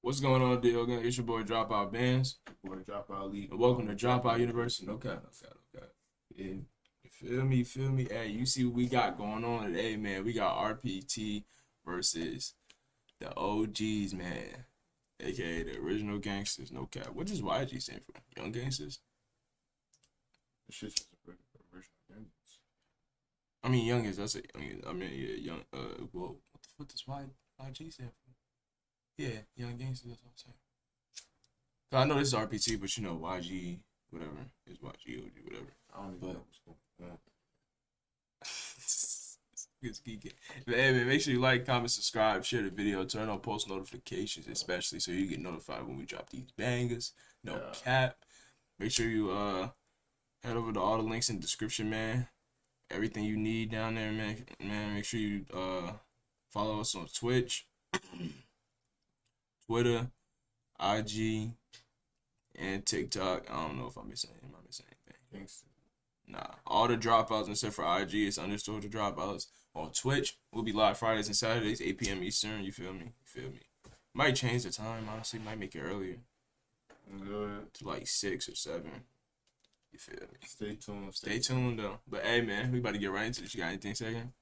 What's going on, deal? It's your boy Dropout Bands. Boy, Dropout League. And welcome to Dropout University. Okay. Yeah. You feel me? Hey, you see what we got going on today, man. We got RPT versus the OGs, man. AKA the original gangsters, no cap. What does YG stand for? Young Gangsters? This shit's just a original Youngins. I mean, youngins, that's it. Yeah, young, well, what does YG stand for? Yeah, Young Gangsters, that's what I'm saying. I know this is RPT, but you know, YG, whatever, is YG, OG, whatever. I don't even know what's going on. It's geeky. But hey, man, make sure you like, comment, subscribe, share the video, turn on post notifications, especially so you get notified when we drop these bangers. No cap. Make sure you head over to all the links in the description, man. Everything you need down there, man. Make sure you follow us on Twitch, Twitter, IG, and TikTok. I don't know if I'm missing anything. Gangsta. Nah, all the dropouts except for IG is _ the dropouts. On Twitch, we'll be live Fridays and Saturdays, 8 p.m. Eastern. You feel me? Might change the time, honestly. Might make it earlier. Good. To like 6 or 7. You feel me? Stay tuned. Stay tuned, though. But hey, man, we about to get right into this. You got anything second?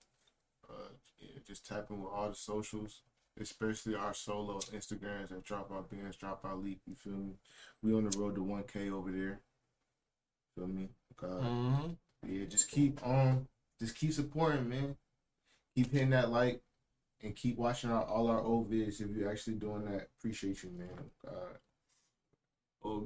Yeah, just tap in with all the socials, especially our solo Instagrams at Dropout Bands, Dropout League. You feel me? We on the road to 1K over there. Feel me? Yeah, just keep supporting, man. Keep hitting that like and keep watching all our old vids. If you're actually doing that, appreciate you, man.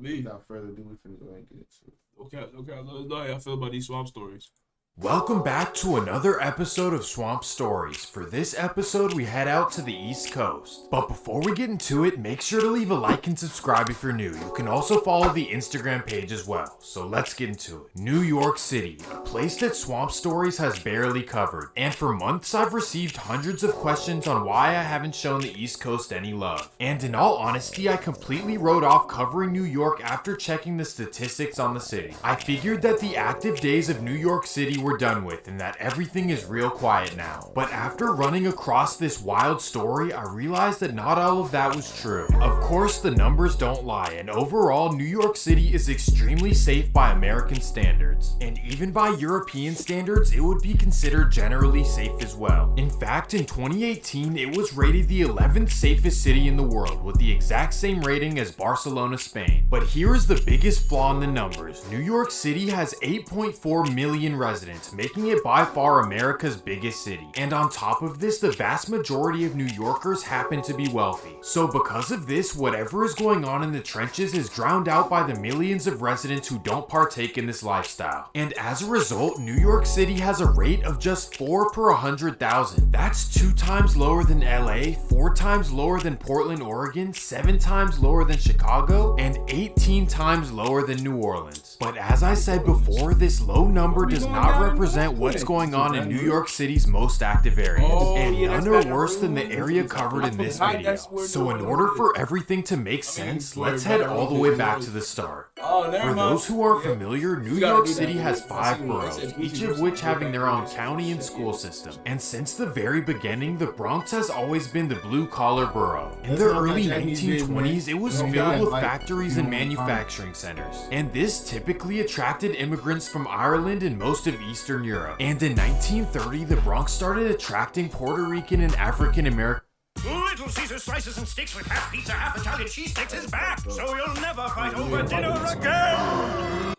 Me. Without further ado, we finna go ahead and get into it. Okay. Let us know how y'all feel about these swamp stories. Welcome back to another episode of Swamp Stories. For this episode, we head out to the East Coast. But before we get into it, make sure to leave a like and subscribe if you're new. You can also follow the Instagram page as well. So let's get into it. New York City, a place that Swamp Stories has barely covered. And for months, I've received hundreds of questions on why I haven't shown the East Coast any love. And in all honesty, I completely wrote off covering New York after checking the statistics on the city. I figured that the active days of New York City were done with and that everything is real quiet now. But after running across this wild story, I realized that not all of that was true. Of course, the numbers don't lie, and overall, New York City is extremely safe by American standards. And even by European standards, it would be considered generally safe as well. In fact, in 2018, it was rated the 11th safest city in the world, with the exact same rating as Barcelona, Spain. But here is the biggest flaw in the numbers. New York City has 8.4 million residents, making it by far America's biggest city. And on top of this, the vast majority of New Yorkers happen to be wealthy. So because of this, whatever is going on in the trenches is drowned out by the millions of residents who don't partake in this lifestyle. And as a result, New York City has a rate of just 4 per 100,000. That's 2 times lower than LA, 4 times lower than Portland, Oregon, 7 times lower than Chicago, and 18 times lower than New Orleans. But as I said before, this low number does not represent what's going on in New York City's most active areas, and none are worse than the area covered in this video. So in order for everything to make sense, let's head all the way back to the start. For those who aren't familiar, New York City has 5 boroughs, each of which having their own county and school system. And since the very beginning, the Bronx has always been the blue-collar borough. In the early 1920s, it was filled with factories and manufacturing centers, and this typically attracted immigrants from Ireland and most of Eastern Europe. And in 1930, the Bronx started attracting Puerto Rican and African American Little Caesar slices and steaks with half pizza, half Italian cheesesteaks is back, so you'll never fight over dinner again!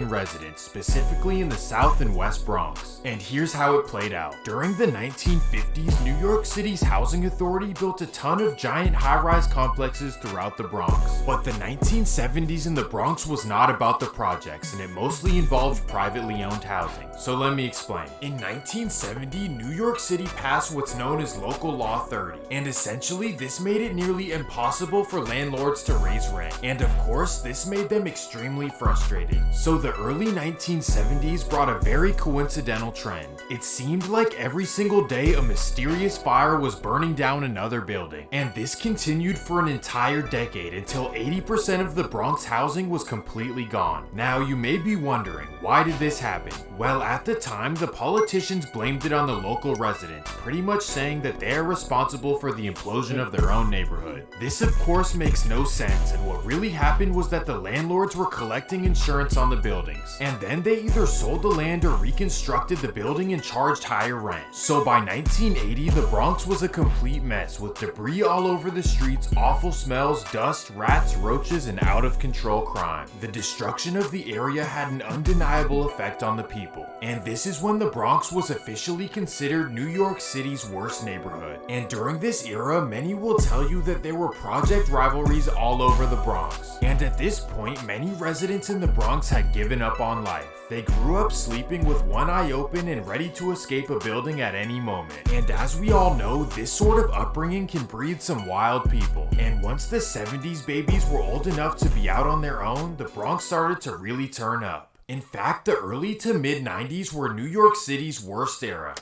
residents, specifically in the South and West Bronx. And here's how it played out. During the 1950s, New York City's housing authority built a ton of giant high-rise complexes throughout the Bronx. But the 1970s in the Bronx was not about the projects, and it mostly involved privately owned housing. So let me explain. In 1970, New York City passed what's known as Local Law 30, and essentially this made it nearly impossible for landlords to raise rent. And of course, this made them extremely frustrated. So the early 1970s brought a very coincidental trend. It seemed like every single day a mysterious fire was burning down another building, and this continued for an entire decade until 80% of the Bronx housing was completely gone. Now you may be wondering, why did this happen? Well, at the time, the politicians blamed it on the local residents, pretty much saying that they are responsible for the implosion of their own neighborhood. This of course makes no sense, and what really happened was that the landlords were collecting insurance on the buildings, and then they either sold the land or reconstructed the building and charged higher rent. So by 1980, the Bronx was a complete mess with debris all over the streets, awful smells, dust, rats, roaches, and out of control crime. The destruction of the area had an undeniable effect on the people, and this is when the Bronx was officially considered New York City's worst neighborhood. And during this era, many will tell you that there were project rivalries all over the Bronx. And at this point, many residents in the Bronx had given up on life. They grew up sleeping with one eye open and ready to escape a building at any moment. And as we all know, this sort of upbringing can breed some wild people. And once the 70s babies were old enough to be out on their own, the Bronx started to really turn up. In fact, the early to mid 90s were New York City's worst era.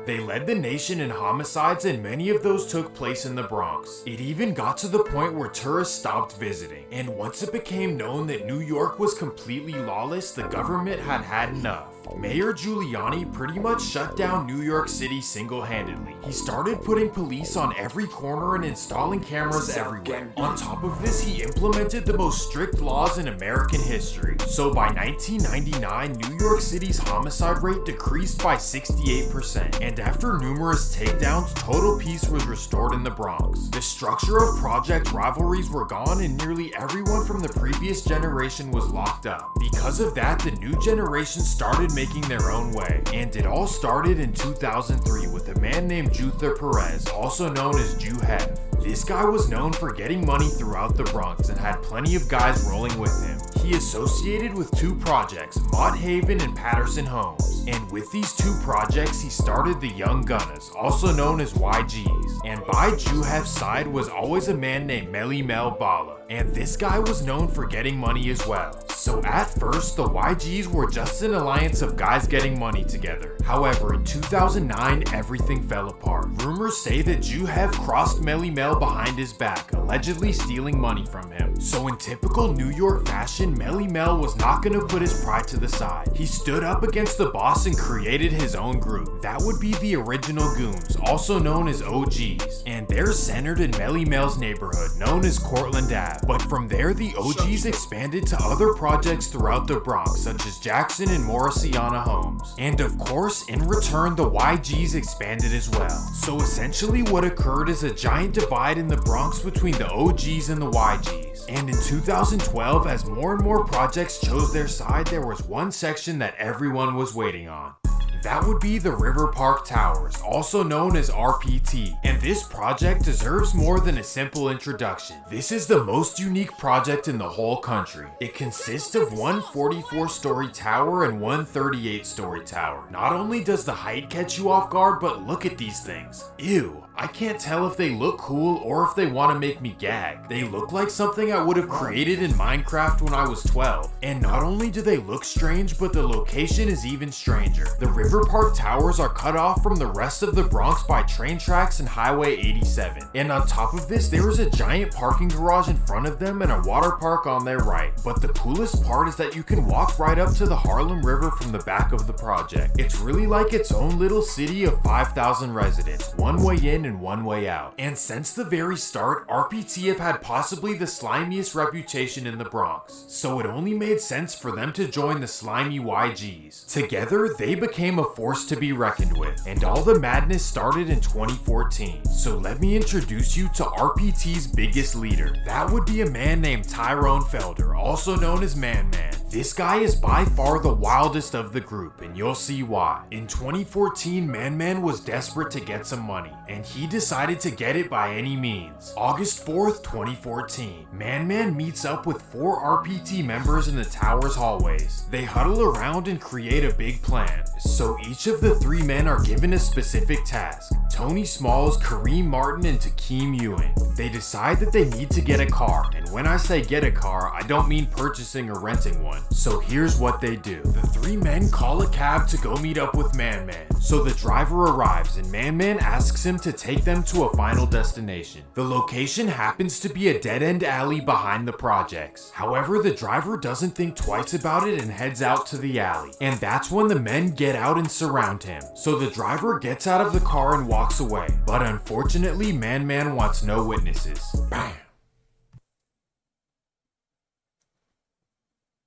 They led the nation in homicides, and many of those took place in the Bronx. It even got to the point where tourists stopped visiting. And once it became known that New York was completely lawless, the government had had enough. Mayor Giuliani pretty much shut down New York City single-handedly. He started putting police on every corner and installing cameras everywhere. On top of this, he implemented the most strict laws in American history. So by 1999, New York City's homicide rate decreased by 68%. And after numerous takedowns, total peace was restored in the Bronx. The structure of project rivalries were gone, and nearly everyone from the previous generation was locked up. Because of that, the new generation started making their own way, and it all started in 2003 with a man named Juther Perez, also known as Jew Hef. This guy was known for getting money throughout the Bronx and had plenty of guys rolling with him. He associated with two projects, Mott Haven and Patterson Homes, and with these two projects he started the Young Gunners, also known as YGs. And by Jew Hef's side was always a man named Meli Mel Bala, and this guy was known for getting money as well. So at first, the YGs were just an alliance of guys getting money together. However, in 2009, everything fell apart. Rumors say that Jew Hef crossed Meli Mel behind his back, allegedly stealing money from him. So in typical New York fashion, Meli Mel was not going to put his pride to the side. He stood up against the boss and created his own group. That would be the original Goons, also known as OGs. And they're centered in Meli Mel's neighborhood, known as Cortlandt Ave. But from there, the OGs expanded to other projects throughout the Bronx, such as Jackson and Morrisiana Homes. And of course, in return, the YGs expanded as well. So essentially what occurred is a giant divide in the Bronx between the OGs and the YGs. And in 2012, as more and more projects chose their side, there was one section that everyone was waiting on. That would be the River Park Towers, also known as RPT. And this project deserves more than a simple introduction. This is the most unique project in the whole country. It consists of one 44-story tower and one 38-story tower. Not only does the height catch you off guard, but look at these things. Ew. I can't tell if they look cool or if they want to make me gag. They look like something I would have created in Minecraft when I was 12. And not only do they look strange, but the location is even stranger. The River Park Towers are cut off from the rest of the Bronx by train tracks and Highway 87. And on top of this, there is a giant parking garage in front of them and a water park on their right. But the coolest part is that you can walk right up to the Harlem River from the back of the project. It's really like its own little city of 5,000 residents, one way in and one way out. And since the very start, RPT have had possibly the slimiest reputation in the Bronx, so it only made sense for them to join the slimy YGs. Together, they became a force to be reckoned with, and all the madness started in 2014. So let me introduce you to RPT's biggest leader. That would be a man named Tyrone Felder, also known as Man Man. This guy is by far the wildest of the group, and you'll see why. In 2014, Man Man was desperate to get some money, and he decided to get it by any means. August 4th, 2014, Man Man meets up with 4 RPT members in the tower's hallways. They huddle around and create a big plan. So each of the 3 men are given a specific task. Tony Smalls, Kareem Martin, and Takeem Ewing. They decide that they need to get a car, and when I say get a car, I don't mean purchasing or renting one. So here's what they do. The three men call a cab to go meet up with Man Man. So the driver arrives and Man Man asks him to take them to a final destination. The location happens to be a dead-end alley behind the projects. However, the driver doesn't think twice about it and heads out to the alley. And that's when the men get out and surround him. So the driver gets out of the car and walks away. But unfortunately, Man Man wants no witnesses. Bam!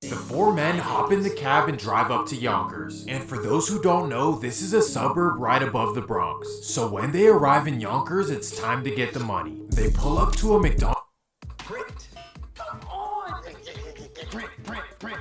The four men hop in the cab and drive up to Yonkers. And for those who don't know, this is a suburb right above the Bronx. So when they arrive in Yonkers, it's time to get the money. They pull up to a McDonald's.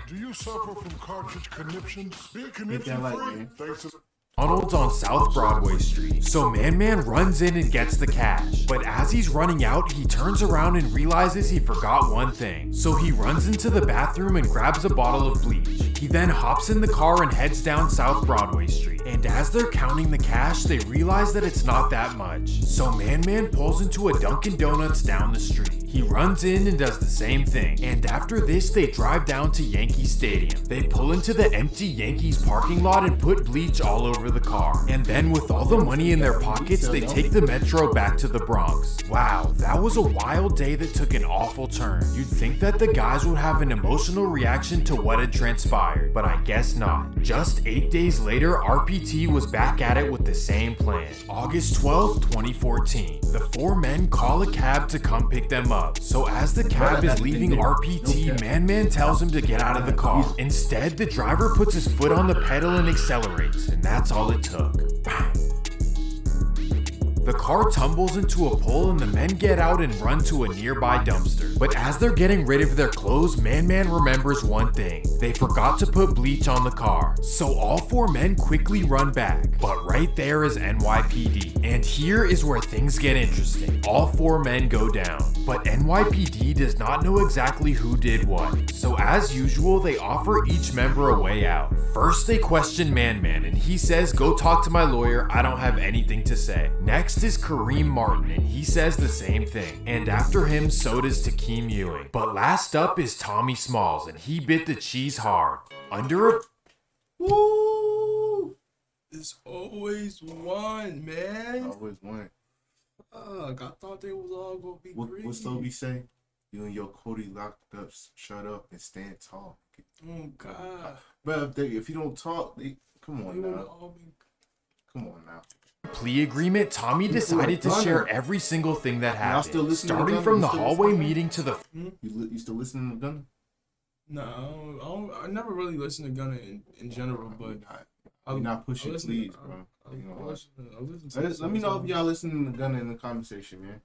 Do you suffer from cartridge conniptions? Be Hit that conniption like, free. man. Thanks to McDonald's on South Broadway Street. So Man Man runs in and gets the cash. But as he's running out, he turns around and realizes he forgot one thing. So he runs into the bathroom and grabs a bottle of bleach. He then hops in the car and heads down South Broadway Street. And as they're counting the cash, they realize that it's not that much. So Man Man pulls into a Dunkin' Donuts down the street. He runs in and does the same thing. And after this, they drive down to Yankee Stadium. They pull into the empty Yankees parking lot and put bleach all over the car. And then with all the money in their pockets, they take the metro back to the Bronx. Wow, that was a wild day that took an awful turn. You'd think that the guys would have an emotional reaction to what had transpired, but I guess not. Just 8 days later, RPT was back at it with the same plan. August 12th, 2014. The four men call a cab to come pick them up. So as the cab is leaving RPT, Man Man tells him to get out of the car. Instead, the driver puts his foot on the pedal and accelerates, and that's all it took. The car tumbles into a pole and the men get out and run to a nearby dumpster. But as they're getting rid of their clothes, Man Man remembers one thing. They forgot to put bleach on the car. So all four men quickly run back. But right there is NYPD. And here is where things get interesting. All four men go down. But NYPD does not know exactly who did what. So as usual, they offer each member a way out. First, they question Man Man and he says, "Go talk to my lawyer, I don't have anything to say." Next is Kareem Martin and he says the same thing. And after him, so does Takeem Ewing. But last up is Tommy Smalls and he bit the cheese hard. Under a... Woo! It's always one, man. Always one. Fuck, I thought they was all gonna be green. What Toby say? You and your Cody locked up, shut up and stand tall. Oh God. But if you don't talk, come on They would now. all be... Come on now. plea agreement, Tommy decided to share every single thing that Y'all still happened. listening to Starting Gunna? from You the still hallway listening? meeting to the... You still listening to Gunna? No, I never really listened to Gunna in general, but You're not pushing, listen- please, bro. You know I what? listen to Let me know if y'all listening to Gunna in the comment section, man.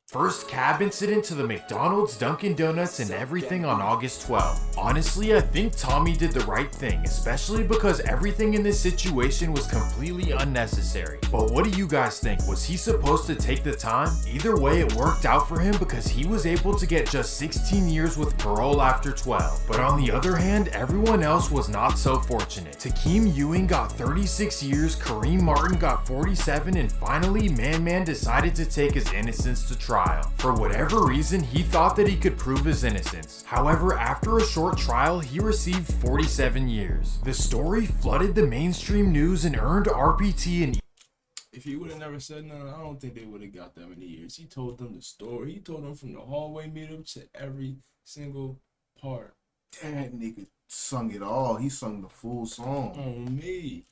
First cab incident to the McDonald's, Dunkin' Donuts, and everything on August 12th. Honestly, I think Tommy did the right thing, especially because everything in this situation was completely unnecessary. But what do you guys think? Was he supposed to take the time? Either way, it worked out for him because he was able to get just 16 years with parole after 12. But on the other hand, everyone else was not so fortunate. Takeem Ewing got 36 years, Kareem Martin got 47, and finally, Man Man decided to take his innocence to trial. For whatever reason, he thought that he could prove his innocence. However, after a short trial, he received 47 years. The story flooded the mainstream news and earned RPT an... If he would have never said nothing, I don't think they would have got that many years. He told them the story. He told them from the hallway meetup to every single part. That nigga sung it all. He sung the full song. On me.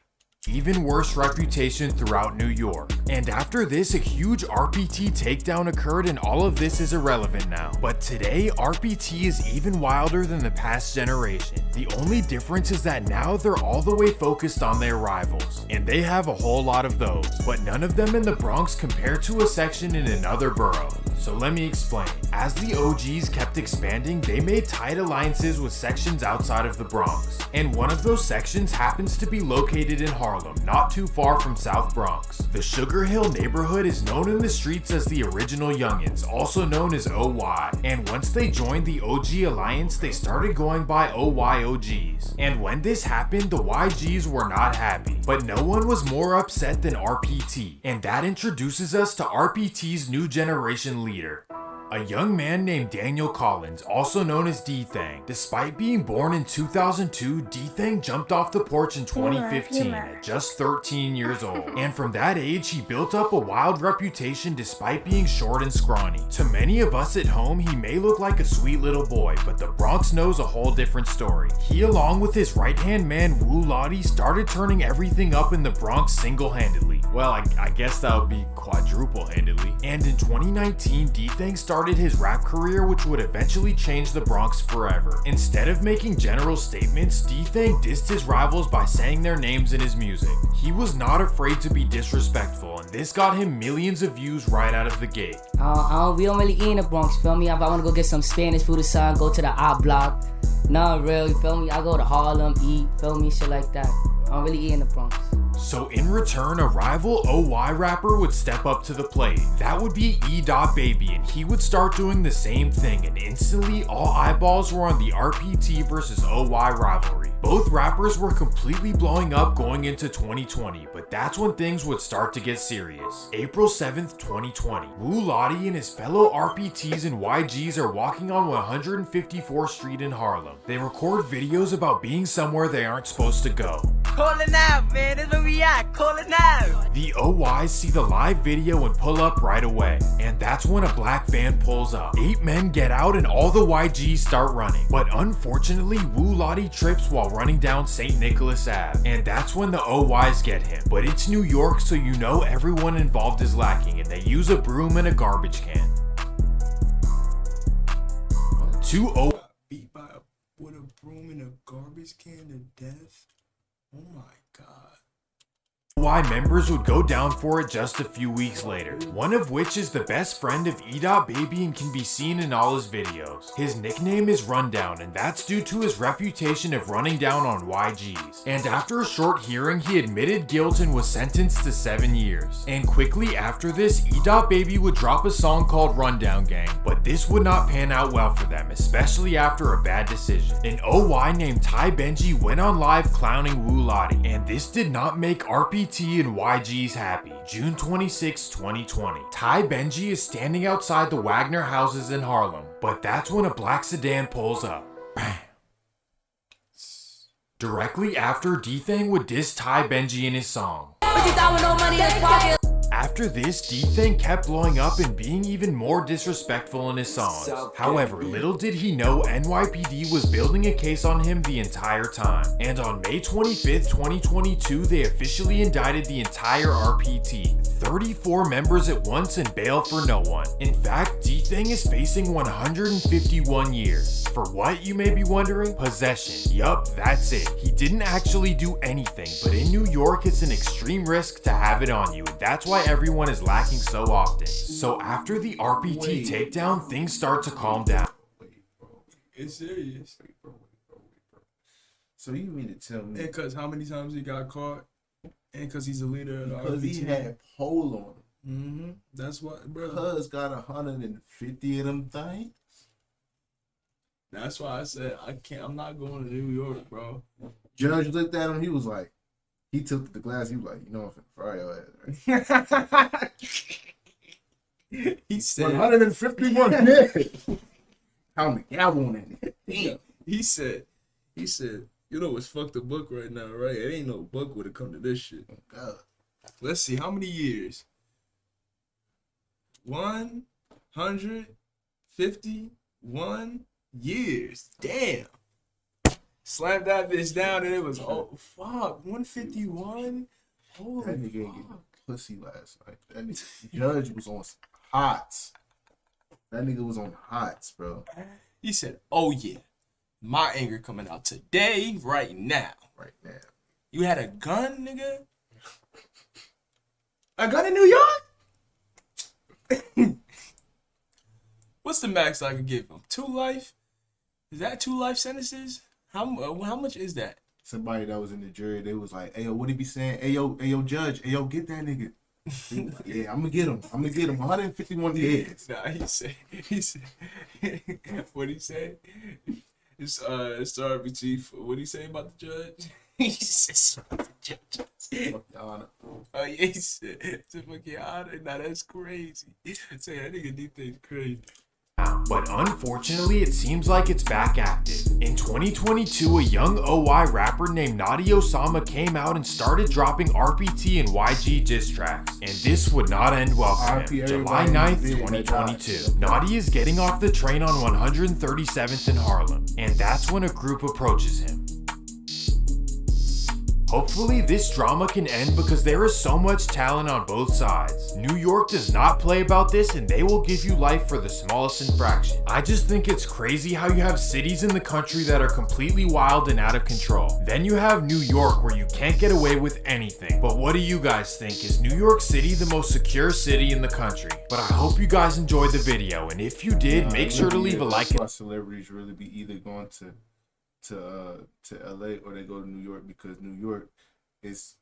even worse reputation throughout New York. And after this, a huge RPT takedown occurred and all of this is irrelevant now. But today, RPT is even wilder than the past generation. The only difference is that now they're all the way focused on their rivals. And they have a whole lot of those, but none of them in the Bronx compared to a section in another borough. So let me explain. As the OGs kept expanding, they made tight alliances with sections outside of the Bronx. And one of those sections happens to be located in Harlem, not too far from South Bronx. The Sugar Hill neighborhood is known in the streets as the original Youngins, also known as OY. And once they joined the OG alliance, they started going by OYOGs. And when this happened, the YGs were not happy. But no one was more upset than RPT. And that introduces us to RPT's new generation leader. A young man named Daniel Collins, also known as D-Thang. Despite being born in 2002, D-Thang jumped off the porch in 2015 at just 13 years old. And from that age, he built up a wild reputation despite being short and scrawny. To many of us at home, he may look like a sweet little boy, but the Bronx knows a whole different story. He, along with his right-hand man Wu Lottie, started turning everything up in the Bronx single-handedly. Well, I guess that would be quadruple-handedly. And in 2019, D-Thang started his rap career, which would eventually change the Bronx forever. Instead of making general statements, D-Thang dissed his rivals by saying their names in his music. He was not afraid to be disrespectful, and this got him millions of views right out of the gate. We don't really eat in the Bronx, feel me? If I want to go get some Spanish food or something, go to the I block. Nah, really, feel me? I go to Harlem, eat, feel me? Shit like that. I don't really eat in the Bronx. So in return, a rival OY rapper would step up to the plate. That would be E.Baby, and he would start doing the same thing, and instantly all eyeballs were on the RPT versus OY rivalry. Both rappers were completely blowing up going into 2020, but that's when things would start to get serious. April 7th, 2020. Wu Lottie and his fellow RPTs and YGs are walking on 154th Street in Harlem. They record videos about being somewhere they aren't supposed to go. Call it now, man. This is where we at. Call it now. The OYs see the live video and pull up right away. And that's when a black van pulls up. 8 men get out and all the YGs start running. But unfortunately, Wu Lottie trips while running down St. Nicholas Ave. And that's when the OYs get him. But it's New York, so you know everyone involved is lacking, and they use a broom and a garbage can. Beat with a broom and a garbage can to death. Oh my god. OY members would go down for it just a few weeks later, one of which is the best friend of E.Baby and can be seen in all his videos. His nickname is Rundown, and that's due to his reputation of running down on YGs. And after a short hearing, he admitted guilt and was sentenced to 7 years. And quickly after this, E.Baby would drop a song called Rundown Gang, but this would not pan out well for them, especially after a bad decision. An OY named Ty Benji went on live clowning Wu Lottie, and this did not make RPT and YGs happy. June 26, 2020. Ty Benji is standing outside the Wagner houses in Harlem, but that's when a black sedan pulls up. Bam. Directly after, D-Thang would diss Ty Benji in his song. After this, D-Thang kept blowing up and being even more disrespectful in his songs. However, little did he know NYPD was building a case on him the entire time. And on May 25th, 2022, they officially indicted the entire RPT. 34 members at once and bail for no one. In fact, D-Thang is facing 151 years. For what, you may be wondering? Possession. Yup, that's it. He didn't actually do anything, but in New York, it's an extreme risk to have it on you, and that's why everyone is lacking so often. So after the RPT takedown, things start to calm down. It's serious. So you mean to tell me? And cause how many times he got caught? And cause he's a leader of the Because RPT. he had pole on him. Mm-hmm. That's what, bro. Cuz got 150 of them things. That's why I said I'm not going to New York, bro. Judge looked at him. He was like, he tilted the glass. He was like, you know, I'm finna fry your ass, right? He said 151 minutes. How many gavel on that? Damn. He said, you know what's fucked the book right now, right? It ain't no book would have come to this shit. Oh, God. Let's see, how many years? 151 years. Damn. Slapped that bitch down and it was, oh, fuck, 151? Holy That nigga ain't getting fuck. no pussy last night. That nigga, Judge was on hots. That nigga was on hots, bro. He said, oh yeah, my anger coming out today, right now. Right now. You had a gun, nigga? A gun in New York? What's the max I could give him? 2 life? Is that 2 life sentences? How much is that? Somebody that was in the jury, they was like, hey, yo, what he be saying? Hey, yo, Judge. Hey, yo, get that nigga. He was like, yeah, I'm gonna get him. 151 years. Nah, he said, what'd he say? It's RPT. What'd he say about the judge? He said, about the judge. Fuck the honor. Oh, yeah, he said, fuck your honor. Nah, that's crazy. Say, that nigga D thing's crazy. down, but unfortunately it seems like it's back active. In 2022, a young OY rapper named Naughty Osama came out and started dropping RPT and YG diss tracks, and this would not end well for him. July 9th, 2022. Naughty is getting off the train on 137th in Harlem, and that's when a group approaches him. Hopefully this drama can end because there is so much talent on both sides. New York does not play about this and they will give you life for the smallest infraction. I just think it's crazy how you have cities in the country that are completely wild and out of control. Then you have New York where you can't get away with anything. But what do you guys think? Is New York City the most secure city in the country? But I hope you guys enjoyed the video, and if you did, make sure to leave a like. That's why celebrities really be either going to LA or they go to New York, because New York is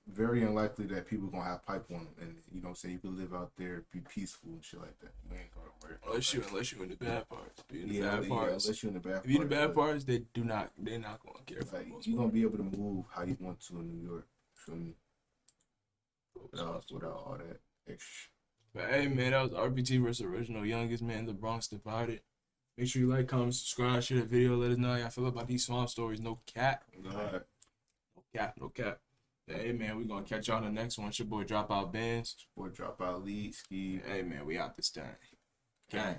very unlikely that people gonna have pipe on them, and you know what I'm saying, you can live out there, be peaceful and shit like that. You ain't gonna worry about unless you in the bad parts. unless you're in the bad if you're in the bad parts, they're not gonna care. Like, you're gonna be able to move how you want to in New York, feel me? Without all that extra. But hey man, that was RPT versus original youngest, man. The Bronx divided. Make sure you like, comment, subscribe, share the video. Let us know how y'all feel about these swamp stories. No cap. No cap. Hey, man, we're going to catch y'all in the next one. It's your boy, Dropout Bands. Boy, Dropout Lead, Ski. Hey, man, we out this time. Gang.